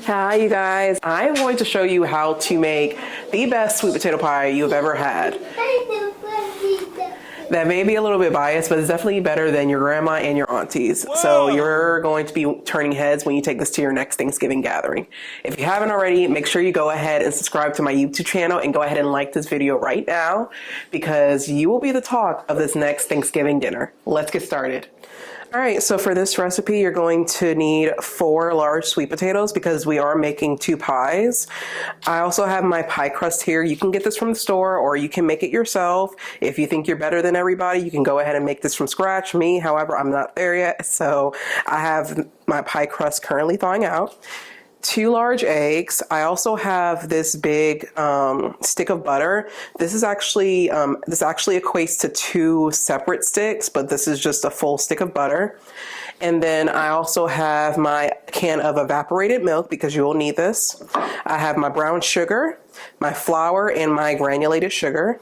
Hi you guys, I'm going to show you how to make the best sweet potato pie you've ever had. That may be a little bit biased, but it's definitely better than your grandma and your aunties. Whoa. So you're going to be turning heads when you take this to your next Thanksgiving gathering. If you haven't already, make sure you go ahead and subscribe to my YouTube channel and go ahead and like this video right now because you will be the talk of this next Thanksgiving dinner. Let's get started. All right, so for this recipe, you're going to need 4 large sweet potatoes because we are making 2 pies. I also have my pie crust here. You can get this from the store or you can make it yourself. If you think you're better than everybody, you can go ahead and make this from scratch. Me, however, I'm not there yet, so I have my pie crust currently thawing out. 2 large eggs. I also have this big stick of butter. This actually equates to 2 separate sticks, but this is just a full stick of butter. And then I also have my can of evaporated milk because you will need this. I have my brown sugar, my flour, and my granulated sugar.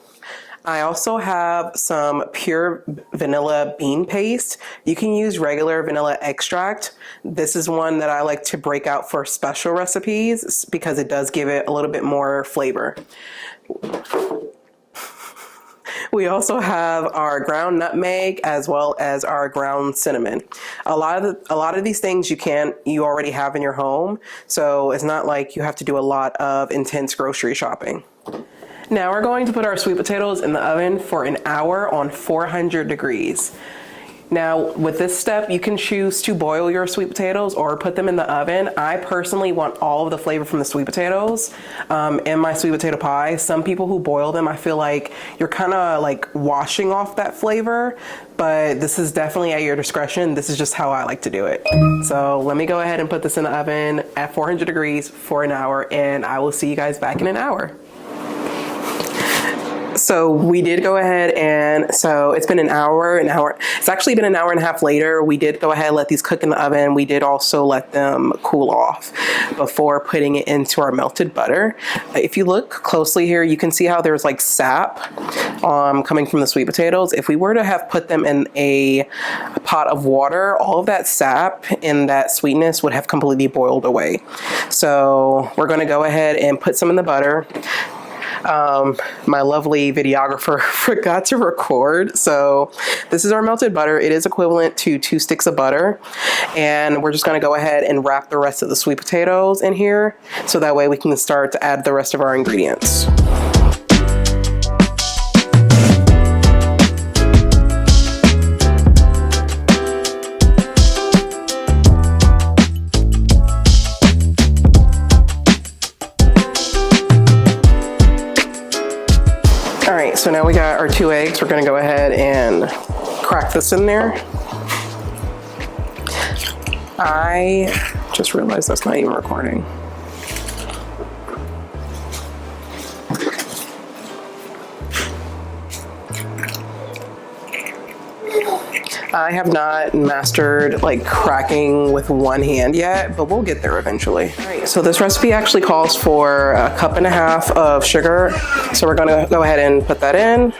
I also have some pure vanilla bean paste. You can use regular vanilla extract. This is one that I like to break out for special recipes because it does give it a little bit more flavor. We also have our ground nutmeg as well as our ground cinnamon. A lot of these things you already have in your home, so it's not like you have to do a lot of intense grocery shopping. Now we're going to put our sweet potatoes in the oven for an hour on 400 degrees. Now with this step, you can choose to boil your sweet potatoes or put them in the oven. I personally want all of the flavor from the sweet potatoes in my sweet potato pie. Some people who boil them, I feel like you're kind of like washing off that flavor, but this is definitely at your discretion. This is just how I like to do it. So let me go ahead and put this in the oven at 400 degrees for an hour, and I will see you guys back in an hour. So we did go ahead and so it's been an hour. It's actually been an hour and a half later. We did go ahead and let these cook in the oven. We did also let them cool off before putting it into our melted butter. If you look closely here, you can see how there's like sap coming from the sweet potatoes. If we were to have put them in a pot of water, all of that sap and that sweetness would have completely boiled away. So we're going to go ahead and put some in the butter. My lovely videographer forgot to record. So this is our melted butter. It is equivalent to 2 sticks of butter. And we're just going to go ahead and wrap the rest of the sweet potatoes in here. So that way we can start to add the rest of our ingredients. Alright, so now we got our 2 eggs. We're going to go ahead and crack this in there. I just realized that's not even recording. I have not mastered like cracking with one hand yet, but we'll get there eventually. All right, so this recipe actually calls for 1.5 cups of sugar. So we're gonna go ahead and put that in.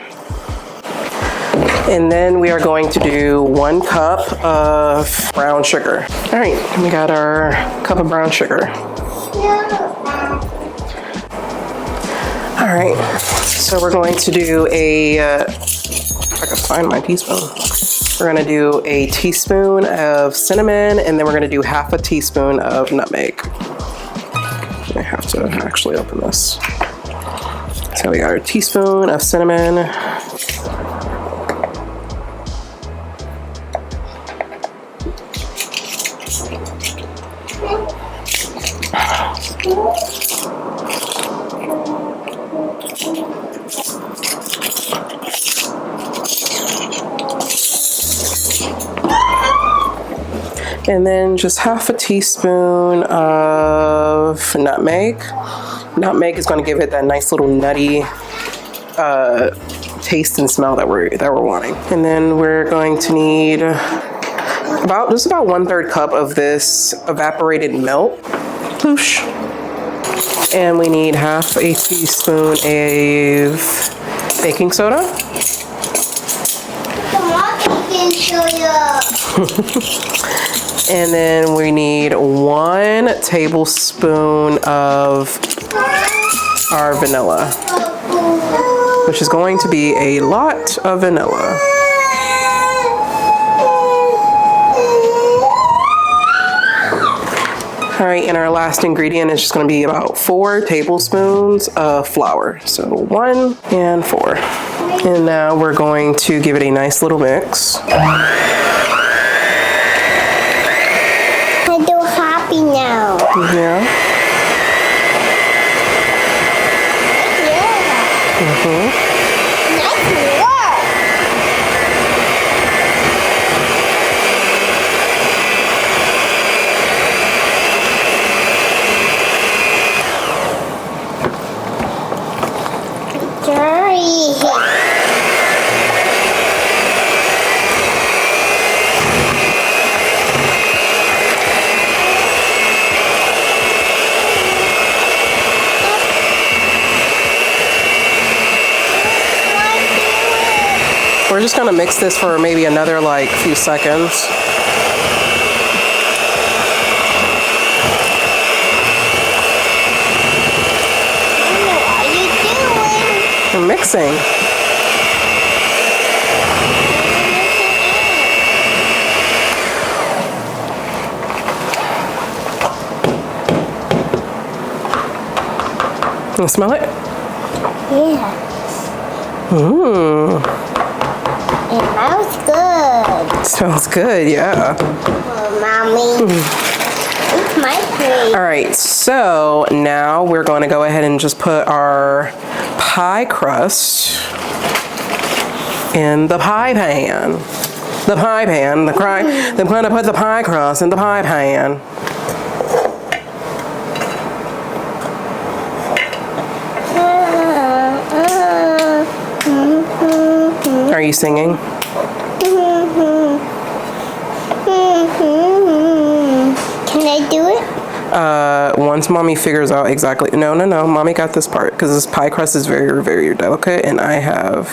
And then we are going to do 1 cup of brown sugar. All right, we got our cup of brown sugar. All right, so we're going to do if I can find my teaspoon. We're gonna do a teaspoon of cinnamon, and then we're gonna do 1/2 teaspoon of nutmeg. I have to actually open this. So we got our teaspoon of cinnamon. And then just 1/2 teaspoon of nutmeg. Nutmeg is going to give it that nice little nutty taste and smell that we're wanting. And then we're going to need about 1/3 cup of this evaporated milk. Whoosh. And we need 1/2 teaspoon of baking soda. And then we need 1 tablespoon of our vanilla, which is going to be a lot of vanilla. All right, and our last ingredient is just going to be about 4 tablespoons of flour. So 1 and 4. And now we're going to give it a nice little mix. I feel happy now. Yeah. Nice work. Dirty. We're just gonna mix this for maybe another like few seconds. What are you doing? We're mixing. You smell it? Yeah. Mmm. It smells good. Smells good, yeah. Oh, Mommy. It's my plate. All right, so now we're going to go ahead and just put our pie crust in the pie pan. The pie pan. I'm going to put the pie crust in the pie pan. Are you singing? Can I do it? Once mommy figures out exactly, no, mommy got this part because this pie crust is very, very delicate and I have,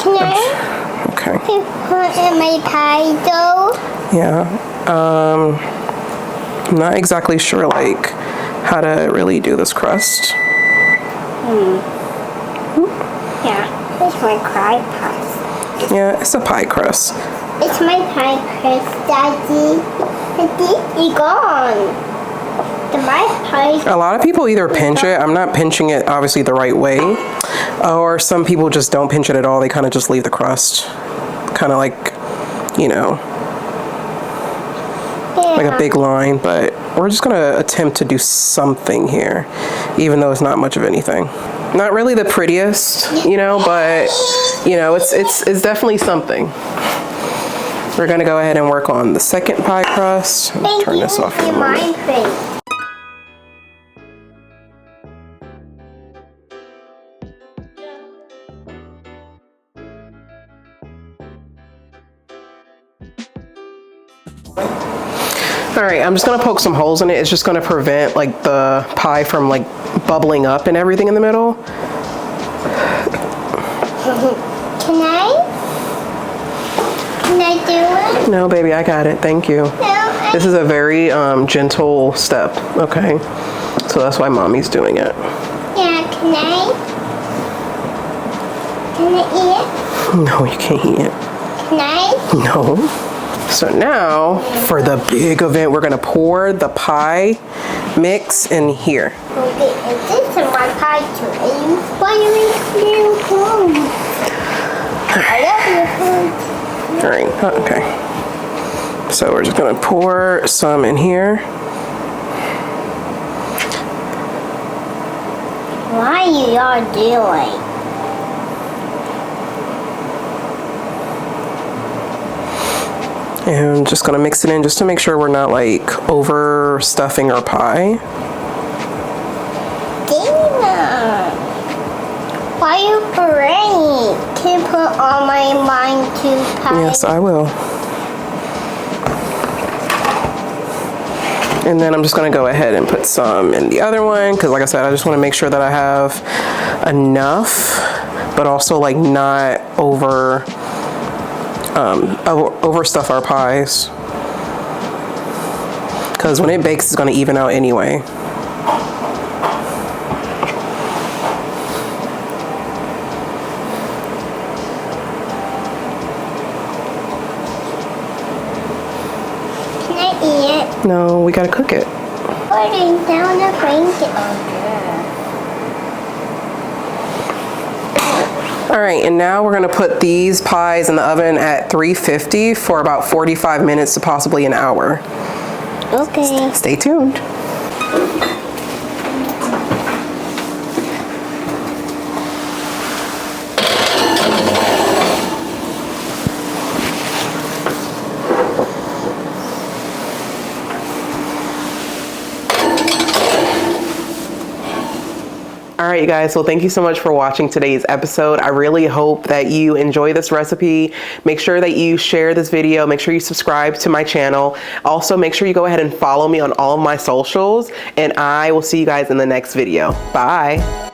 Can I okay. put in my pie dough? Yeah, I'm not exactly sure like how to really do this crust. Yeah, it's my pie crust. Yeah, it's a pie crust. It's my pie crust, Daddy. Daddy, it's gone. The my pie. A lot of people either pinch it. I'm not pinching it obviously the right way, or some people just don't pinch it at all. They kind of just leave the crust, kind of like, you know, like a big line. But we're just gonna attempt to do something here, even though it's not much of anything. Not really the prettiest, you know, but you know, it's definitely something. We're gonna go ahead and work on the second pie crust. Turn this off for a moment. All right, I'm just gonna poke some holes in it. It's just gonna prevent like the pie from like bubbling up and everything in the middle. Can I do it? No, baby, I got it. Thank you. No, This is a very gentle step, okay? So that's why mommy's doing it. yeah, can I eat it? No, you can't eat it. Can I? No. So now, for the big event, we're gonna pour the pie mix in here. Okay, and this is my pie too. And you finally clear home. I love your food. All right, okay. So we're just gonna pour some in here. What are you all doing? And just gonna mix it in just to make sure we're not like overstuffing our pie. Dana, why are you praying? Can you put all my mind to pie? Yes, I will. And then I'm just gonna go ahead and put some in the other one because like I said, I just wanna make sure that I have enough, but also like not overstuff our pies. because when it bakes, it's going to even out anyway. Can I eat it? No, we got to cook it. Put it down the blanket. Oh, All right, and now we're gonna put these pies in the oven at 350 for about 45 minutes to possibly an hour. okay. Stay tuned. All right, you guys, well, thank you so much for watching today's episode. I really hope that you enjoy this recipe. Make sure that you share this video. Make sure you subscribe to my channel. Also, make sure you go ahead and follow me on all of my socials, and I will see you guys in the next video. Bye.